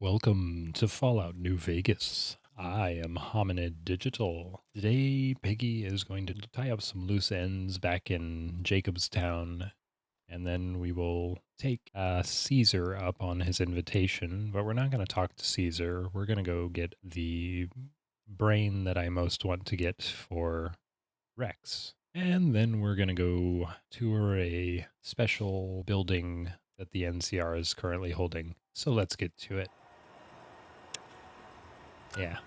Welcome to Fallout New Vegas. I am Hominid Digital. Today, Piggy is going to tie up some loose ends back in Jacobstown, and then we will take Caesar up on his invitation, but we're not going to talk to Caesar. We're going to go get the brain that I most want to get for Rex. And then we're going to go tour a special building that the NCR is currently holding. So let's get to it. Yeah.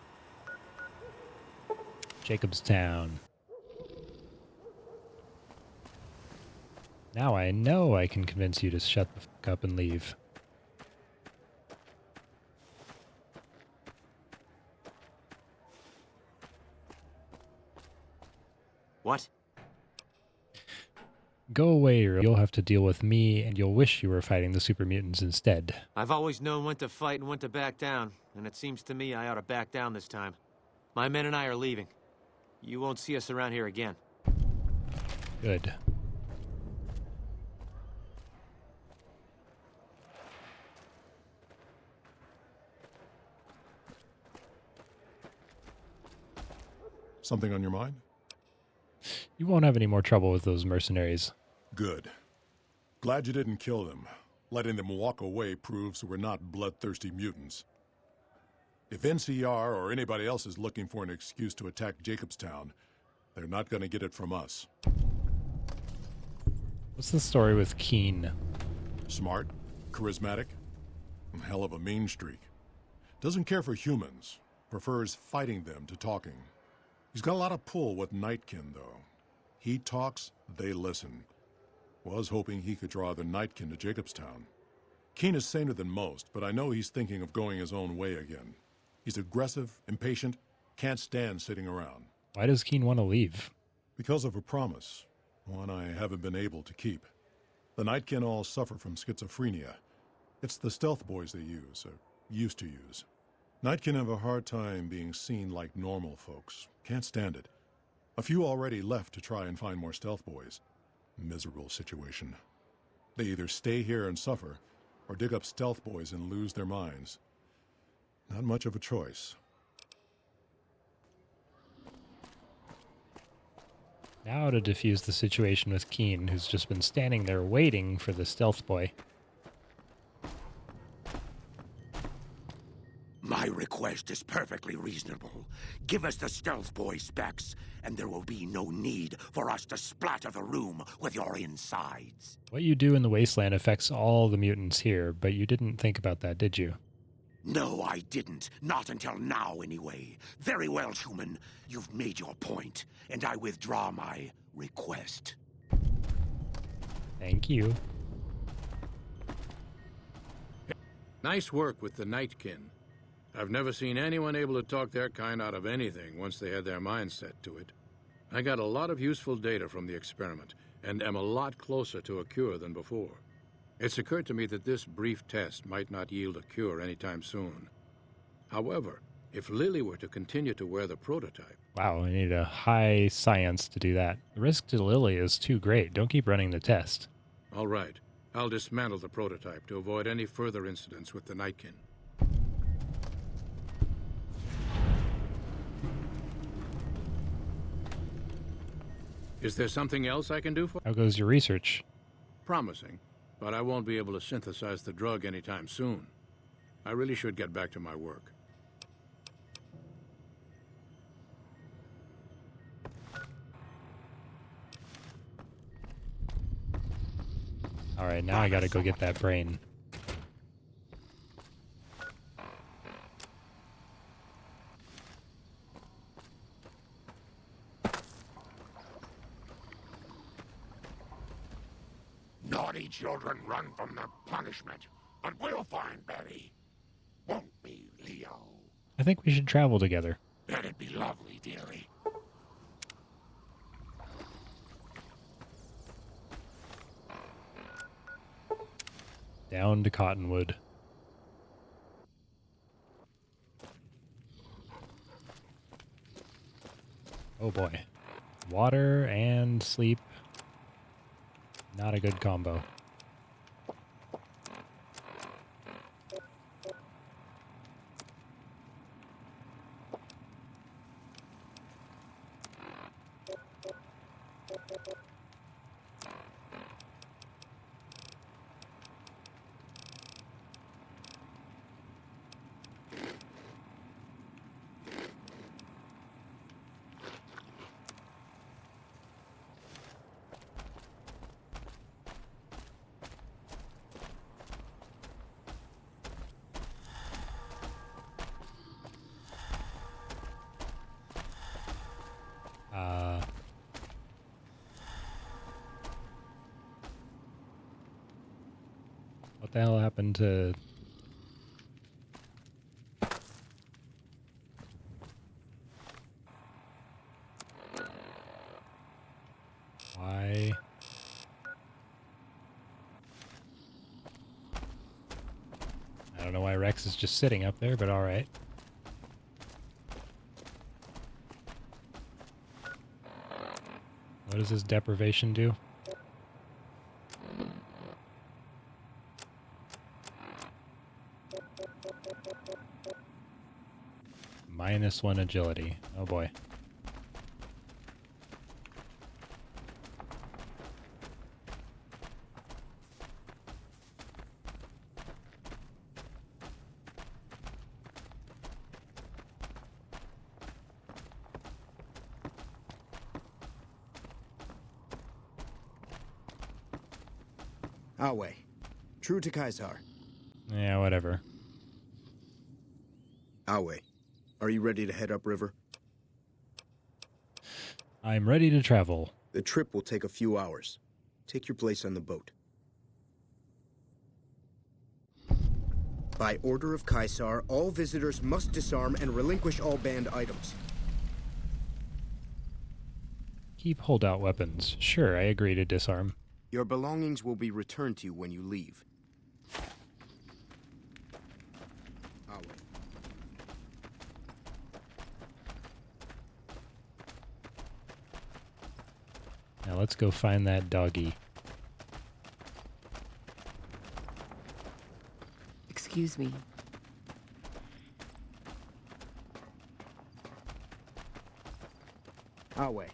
Jacobstown. Now I know I can convince you to shut the fuck up and leave. What? Go away or you'll have to deal with me and you'll wish you were fighting the super mutants instead. I've always known when to fight and when to back down, and it seems to me I ought to back down this time. My men and I are leaving. You won't see us around here again. Good. Something on your mind? You won't have any more trouble with those mercenaries. Good. Glad you didn't kill them. Letting them walk away proves we're not bloodthirsty mutants. If NCR or anybody else is looking for an excuse to attack Jacobstown, they're not going to get it from us. What's the story with Keene? Smart, charismatic, and hell of a mean streak. Doesn't care for humans, prefers fighting them to talking. He's got a lot of pull with Nightkin, though. He talks, they listen. Was hoping he could draw the Nightkin to Jacobstown. Keene is saner than most, but I know he's thinking of going his own way again. He's aggressive, impatient, can't stand sitting around. Why does Keene want to leave? Because of a promise, one I haven't been able to keep. The Nightkin all suffer from schizophrenia. It's the stealth boys they use, or used to use. Nightkin have a hard time being seen like normal folks. Can't stand it. A few already left to try and find more stealth boys. Miserable situation. They either stay here and suffer, or dig up stealth boys and lose their minds. Not much of a choice. Now to defuse the situation with Keene, who's just been standing there waiting for the stealth boy. My request is perfectly reasonable. Give us the stealth boy specs, and there will be no need for us to splatter the room with your insides. What you do in the wasteland affects all the mutants here, but you didn't think about that, did you? No, I didn't. Not until now, anyway. Very well, human. You've made your point, and I withdraw my request. Thank you. Nice work with the Nightkin. I've never seen anyone able to talk their kind out of anything once they had their mind set to it. I got a lot of useful data from the experiment, and am a lot closer to a cure than before. It's occurred to me that this brief test might not yield a cure anytime soon. However, if Lily were to continue to wear the prototype... Wow, I need a high science to do that. The risk to Lily is too great. Don't keep running the test. All right, I'll dismantle the prototype to avoid any further incidents with the Nightkin. Is there something else I can do for... How goes your research? Promising, but I won't be able to synthesize the drug anytime soon. I really should get back to my work. All right, now I gotta go get that brain. Naughty children run from their punishment, but we'll find Betty. Won't we, Leo? I think we should travel together. That'd be lovely, dearie. Down to Cottonwood. Oh boy. Water and sleep. Not a good combo. What the hell happened to... Why? I don't know why Rex is just sitting up there, but alright. What does his deprivation do? -1 agility. Oh boy. Our way. True to Caesar. Yeah, whatever. Our way. Are you ready to head upriver? I'm ready to travel. The trip will take a few hours. Take your place on the boat. By order of Caesar, all visitors must disarm and relinquish all banned items. Keep holdout weapons. Sure, I agree to disarm. Your belongings will be returned to you when you leave. Our way. Now let's go find that doggy. Excuse me. Our way.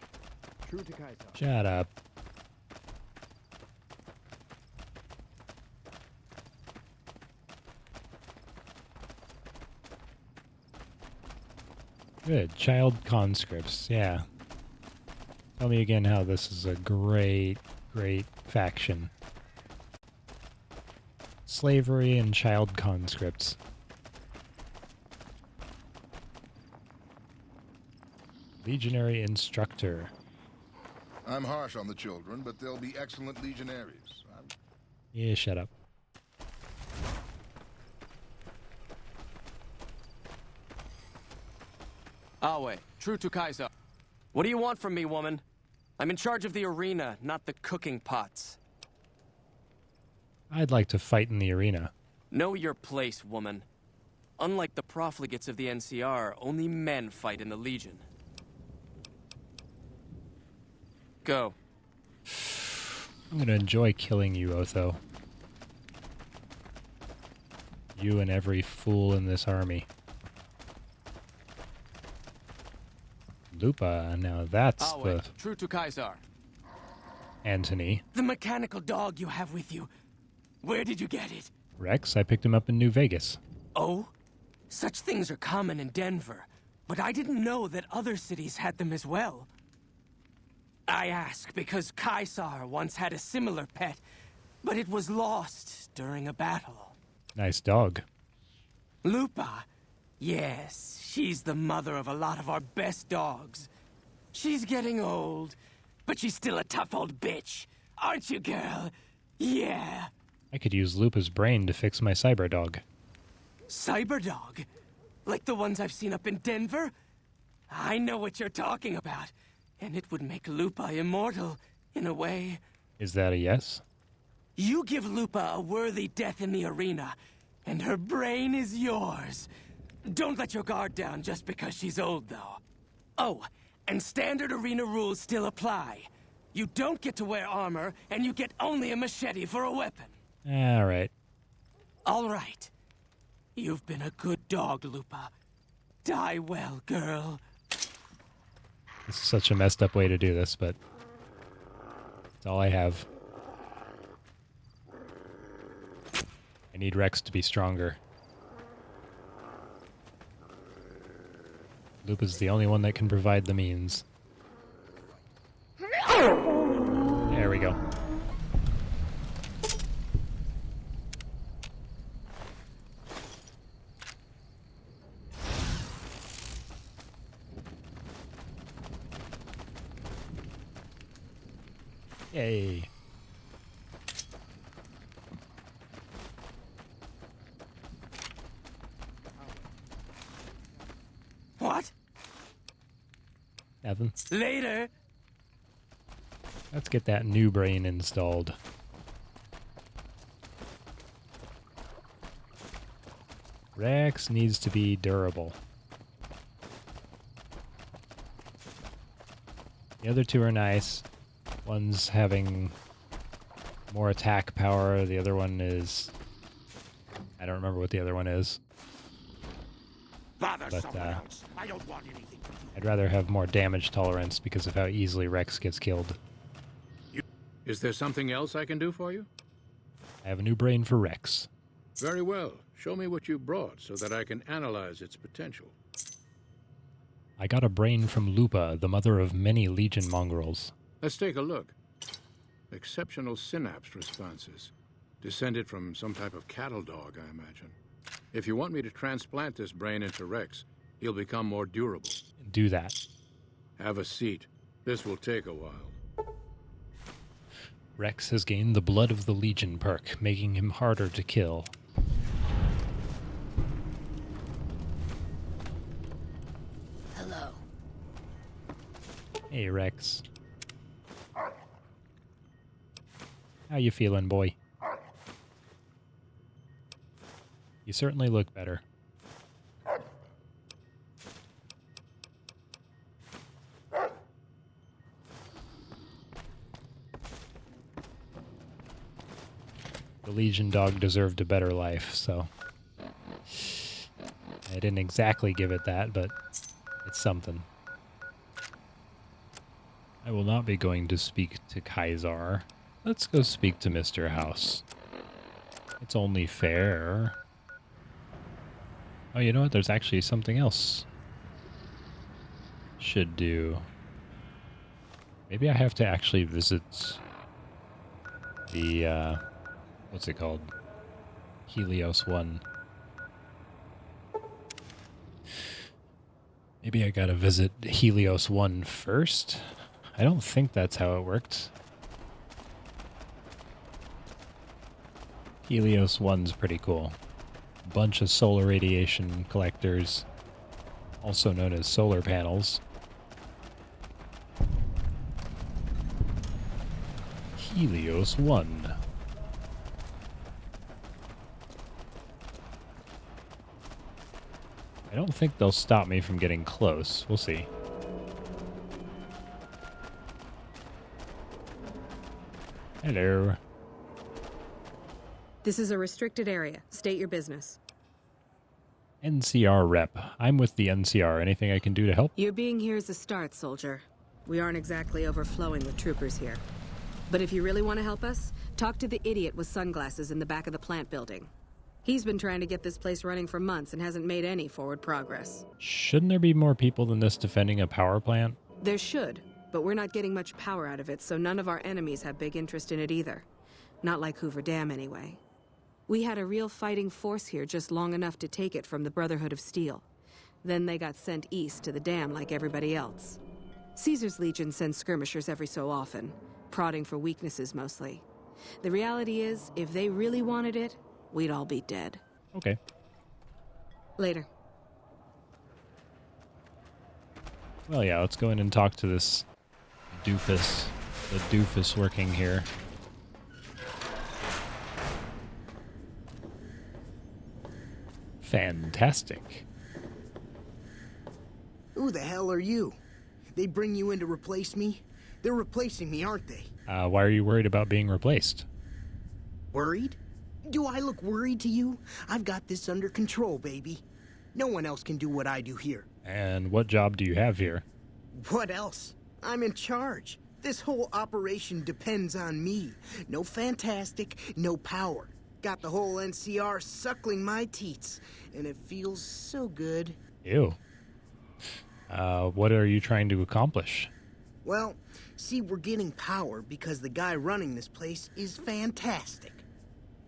True to Caesar. Shut up. Good. Child conscripts. Yeah. Tell me again how this is a great, great faction. Slavery and child conscripts. Legionary instructor. I'm harsh on the children, but they'll be excellent legionaries. Yeah, shut up. Awe, true to Kaiser. What do you want from me, woman? I'm in charge of the arena, not the cooking pots. I'd like to fight in the arena. Know your place, woman. Unlike the profligates of the NCR, only men fight in the Legion. Go. I'm gonna enjoy killing you, Otho. You and every fool in this army. Lupa, now that's Awe, true to Kaiser. Antony. The mechanical dog you have with you. Where did you get it? Rex, I picked him up in New Vegas. Oh? Such things are common in Denver, but I didn't know that other cities had them as well. I ask because Caesar once had a similar pet, but it was lost during a battle. Nice dog. Lupa? Yes, she's the mother of a lot of our best dogs. She's getting old, but she's still a tough old bitch. Aren't you, girl? Yeah. I could use Lupa's brain to fix my cyber dog. Cyberdog? Like the ones I've seen up in Denver? I know what you're talking about, and it would make Lupa immortal, in a way. Is that a yes? You give Lupa a worthy death in the arena, and her brain is yours. Don't let your guard down just because she's old, though. Oh, and standard arena rules still apply. You don't get to wear armor, and you get only a machete for a weapon. Alright. All right. You've been a good dog, Lupa. Die well, girl. This is such a messed up way to do this, but it's all I have. I need Rex to be stronger. Lupa's the only one that can provide the means. There we go. Yay. Evan. Later. Let's get that new brain installed. Rex needs to be durable. The other two are nice. One's having more attack power. The other one is... I don't remember what the other one is. Bother But, someone else. I don't want anything to do. I'd rather have more damage tolerance because of how easily Rex gets killed. Is there something else I can do for you? I have a new brain for Rex. Very well. Show me what you brought so that I can analyze its potential. I got a brain from Lupa, the mother of many Legion mongrels. Let's take a look. Exceptional synapse responses. Descended from some type of cattle dog, I imagine. If you want me to transplant this brain into Rex, he'll become more durable. Do that. Have a seat. This will take a while. Rex has gained the Blood of the Legion perk, making him harder to kill. Hello. Hey, Rex. How you feeling, boy? You certainly look better. The Legion dog deserved a better life, so... I didn't exactly give it that, but it's something. I will not be going to speak to Kaiser. Let's go speak to Mr. House. It's only fair. Oh, you know what? There's actually something else. Should do. Maybe I have to actually visit the, what's it called? Helios One. Maybe I gotta visit Helios One first? I don't think that's how it worked. Helios One's pretty cool. Bunch of solar radiation collectors, also known as solar panels. Helios One. I don't think they'll stop me from getting close. We'll see. Hello. This is a restricted area. State your business. NCR rep. I'm with the NCR. Anything I can do to help? Your being here is a start, soldier. We aren't exactly overflowing with troopers here. But if you really want to help us, talk to the idiot with sunglasses in the back of the plant building. He's been trying to get this place running for months and hasn't made any forward progress. Shouldn't there be more people than this defending a power plant? There should, but we're not getting much power out of it, so none of our enemies have big interest in it either. Not like Hoover Dam, anyway. We had a real fighting force here just long enough to take it from the Brotherhood of Steel. Then they got sent east to the dam like everybody else. Caesar's Legion sends skirmishers every so often, prodding for weaknesses mostly. The reality is, if they really wanted it, we'd all be dead. Okay. Later. Well, yeah, let's go in and talk to this doofus. The doofus working here. Fantastic. Who the hell are you? They bring you in to replace me? They're replacing me, aren't they? Why are you worried about being replaced? Worried? Do I look worried to you? I've got this under control, baby. No one else can do what I do here. And what job do you have here? What else? I'm in charge. This whole operation depends on me. No fantastic, no power. Got the whole NCR suckling my teats, and it feels so good. Ew. What are you trying to accomplish? Well, see, we're getting power because the guy running this place is fantastic.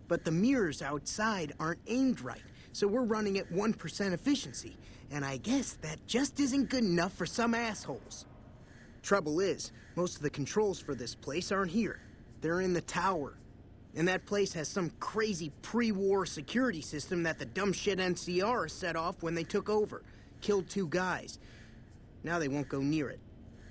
But the mirrors outside aren't aimed right, so we're running at 1% efficiency, and I guess that just isn't good enough for some assholes. Trouble is, most of the controls for this place aren't here. They're in the tower. And that place has some crazy pre-war security system that the dumb shit NCR set off when they took over. Killed 2 guys. Now they won't go near it.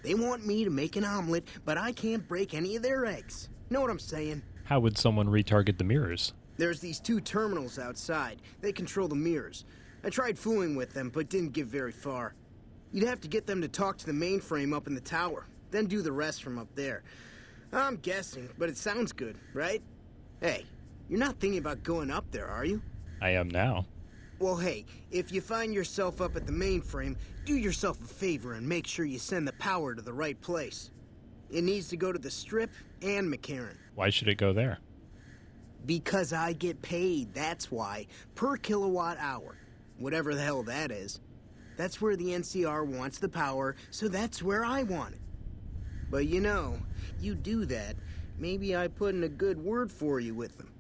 They want me to make an omelet, but I can't break any of their eggs. Know what I'm saying? How would someone retarget the mirrors? There's these 2 terminals outside. They control the mirrors. I tried fooling with them, but didn't get very far. You'd have to get them to talk to the mainframe up in the tower, then do the rest from up there. I'm guessing, but it sounds good, right? Hey, you're not thinking about going up there, are you? I am now. Well, hey, if you find yourself up at the mainframe, do yourself a favor and make sure you send the power to the right place. It needs to go to the Strip and McCarran. Why should it go there? Because I get paid, that's why. Per kilowatt hour. Whatever the hell that is. That's where the NCR wants the power, so that's where I want it. But you know, you do that, maybe I put in a good word for you with them.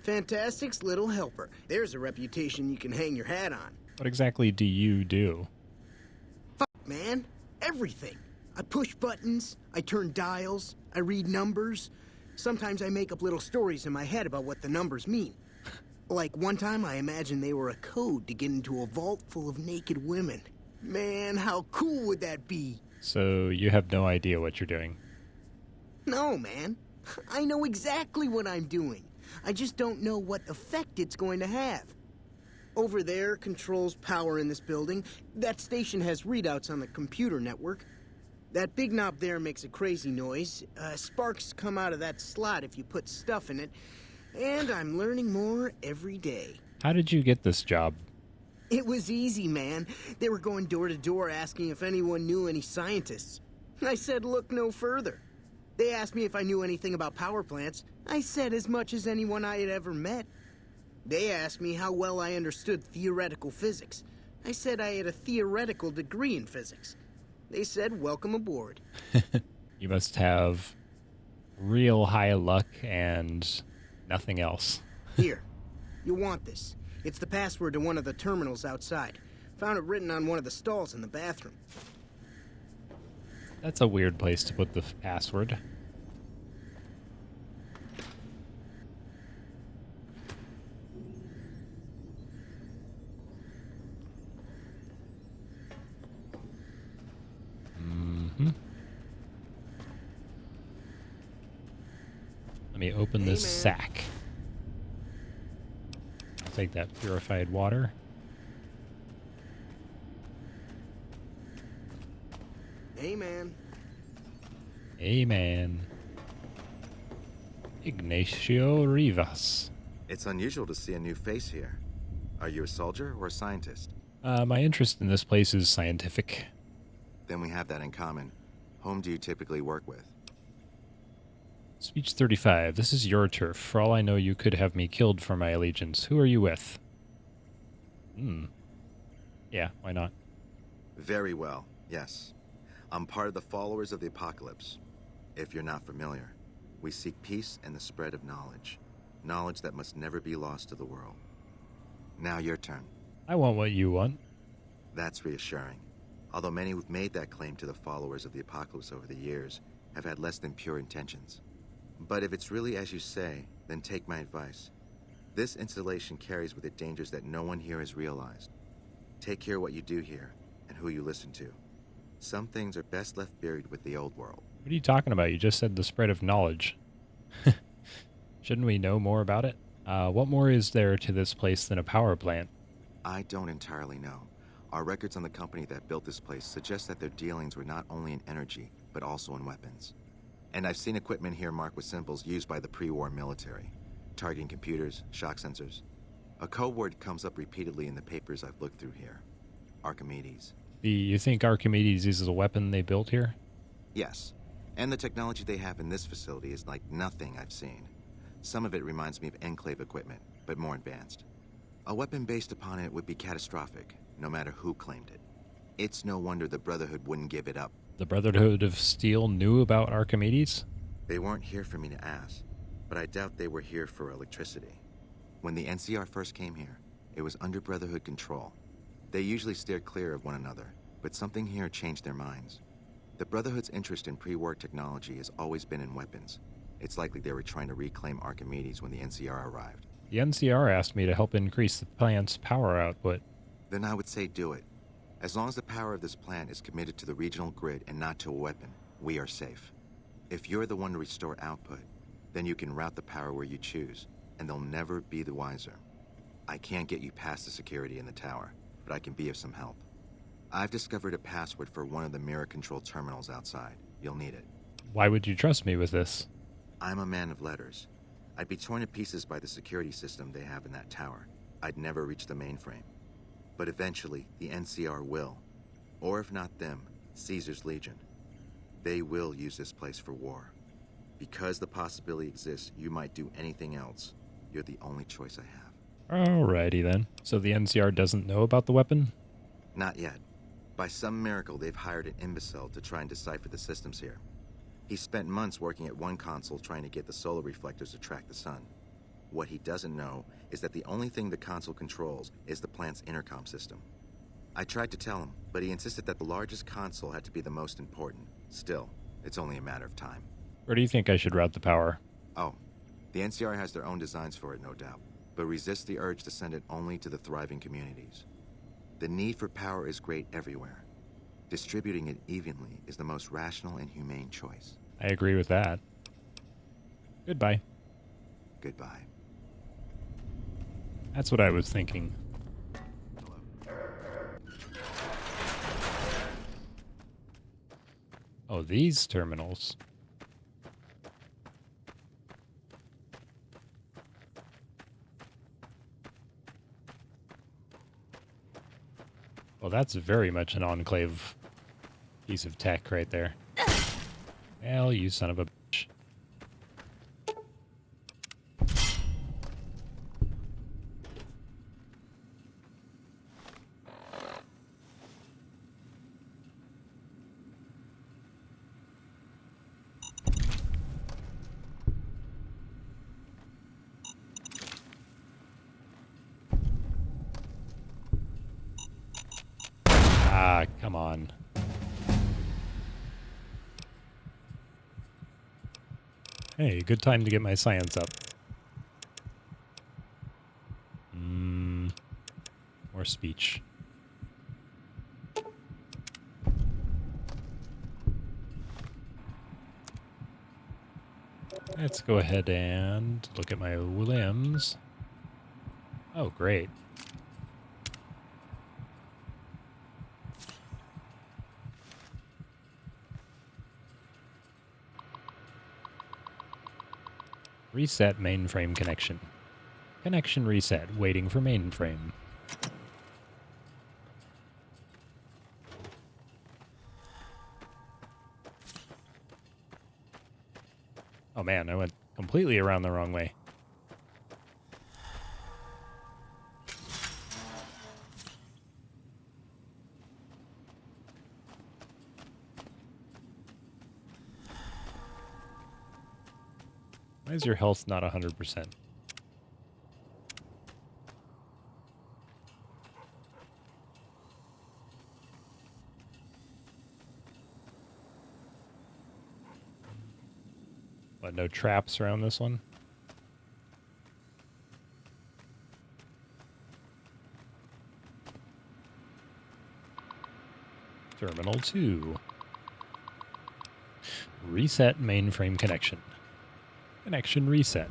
Fantastic's little helper. There's a reputation you can hang your hat on. What exactly do you do? Fuck, man. Everything. I push buttons, I turn dials, I read numbers. Sometimes I make up little stories in my head about what the numbers mean. Like one time I imagined they were a code to get into a vault full of naked women. Man, how cool would that be? So you have no idea what you're doing? No, man. I know exactly what I'm doing. I just don't know what effect it's going to have. Over there controls power in this building. That station has readouts on the computer network. That big knob there makes a crazy noise. Sparks come out of that slot if you put stuff in it. And I'm learning more every day. How did you get this job? It was easy, man. They were going door to door asking if anyone knew any scientists. I said look no further. They asked me if I knew anything about power plants. I said as much as anyone I had ever met. They asked me how well I understood theoretical physics. I said I had a theoretical degree in physics. They said welcome aboard. You must have real high luck and nothing else. Here, you'll want this. It's the password to one of the terminals outside. Found it written on one of the stalls in the bathroom. That's a weird place to put the password. Let me open this sack. I'll take that purified water. Amen. Amen. Ignacio Rivas. It's unusual to see a new face here. Are you a soldier or a scientist? My interest in this place is scientific. Then we have that in common. Whom do you typically work with? Speech 35. This is your turf. For all I know, you could have me killed for my allegiance. Who are you with? Yeah, why not? Very well, yes. I'm part of the followers of the apocalypse. If you're not familiar, we seek peace and the spread of knowledge. Knowledge that must never be lost to the world. Now your turn. I want what you want. That's reassuring. Although many who've made that claim to the followers of the apocalypse over the years have had less than pure intentions. But if it's really as you say, then take my advice. This installation carries with it dangers that no one here has realized. Take care what you do here and who you listen to. Some things are best left buried with the old world. What are you talking about? You just said the spread of knowledge. Shouldn't we know more about it? What more is there to this place than a power plant? I don't entirely know. Our records on the company that built this place suggest that their dealings were not only in energy, but also in weapons. And I've seen equipment here marked with symbols used by the pre-war military, targeting computers, shock sensors. A code word comes up repeatedly in the papers I've looked through here. Archimedes. You think Archimedes is a weapon they built here? Yes. And the technology they have in this facility is like nothing I've seen. Some of it reminds me of Enclave equipment, but more advanced. A weapon based upon it would be catastrophic, no matter who claimed it. It's no wonder the Brotherhood wouldn't give it up. The Brotherhood of Steel knew about Archimedes? They weren't here for me to ask, but I doubt they were here for electricity. When the NCR first came here, it was under Brotherhood control. They usually steer clear of one another, but something here changed their minds. The Brotherhood's interest in pre-war technology has always been in weapons. It's likely they were trying to reclaim Archimedes when the NCR arrived. The NCR asked me to help increase the plant's power output. Then I would say do it. As long as the power of this plant is committed to the regional grid and not to a weapon, we are safe. If you're the one to restore output, then you can route the power where you choose, and they'll never be the wiser. I can't get you past the security in the tower, but I can be of some help. I've discovered a password for one of the mirror control terminals outside. You'll need it. Why would you trust me with this? I'm a man of letters. I'd be torn to pieces by the security system they have in that tower. I'd never reach the mainframe. But eventually, the NCR will. Or if not them, Caesar's Legion. They will use this place for war. Because the possibility exists you might do anything else, you're the only choice I have. Alrighty then. So the NCR doesn't know about the weapon? Not yet. By some miracle, they've hired an imbecile to try and decipher the systems here. He spent months working at one console trying to get the solar reflectors to track the sun. What he doesn't know is that the only thing the console controls is the plant's intercom system. I tried to tell him, but he insisted that the largest console had to be the most important. Still, it's only a matter of time. Where do you think I should route the power? Oh, the NCR has their own designs for it, no doubt, but resist the urge to send it only to the thriving communities. The need for power is great everywhere. Distributing it evenly is the most rational and humane choice. I agree with that. Goodbye. Goodbye. That's what I was thinking. Oh, these terminals. Well, that's very much an Enclave piece of tech right there. Well, you son of a bitch. Ah, come on. Hey, good time to get my science up. More speech. Let's go ahead and look at my limbs. Oh, great. Reset mainframe connection. Connection reset, waiting for mainframe. Oh man, I went completely around the wrong way. Why is your health not 100%? What, no traps around this one? Terminal 2. Reset mainframe connection. Connection reset.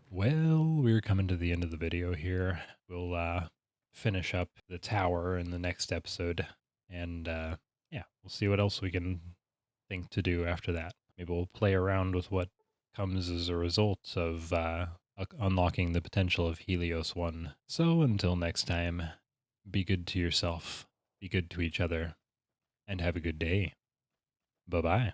Well, we're coming to the end of the video here. We'll finish up the tower in the next episode. And yeah, we'll see what else we can think to do after that. Maybe we'll play around with what comes as a result of unlocking the potential of Helios One. So until next time, be good to yourself, be good to each other, and have a good day. Bye-bye.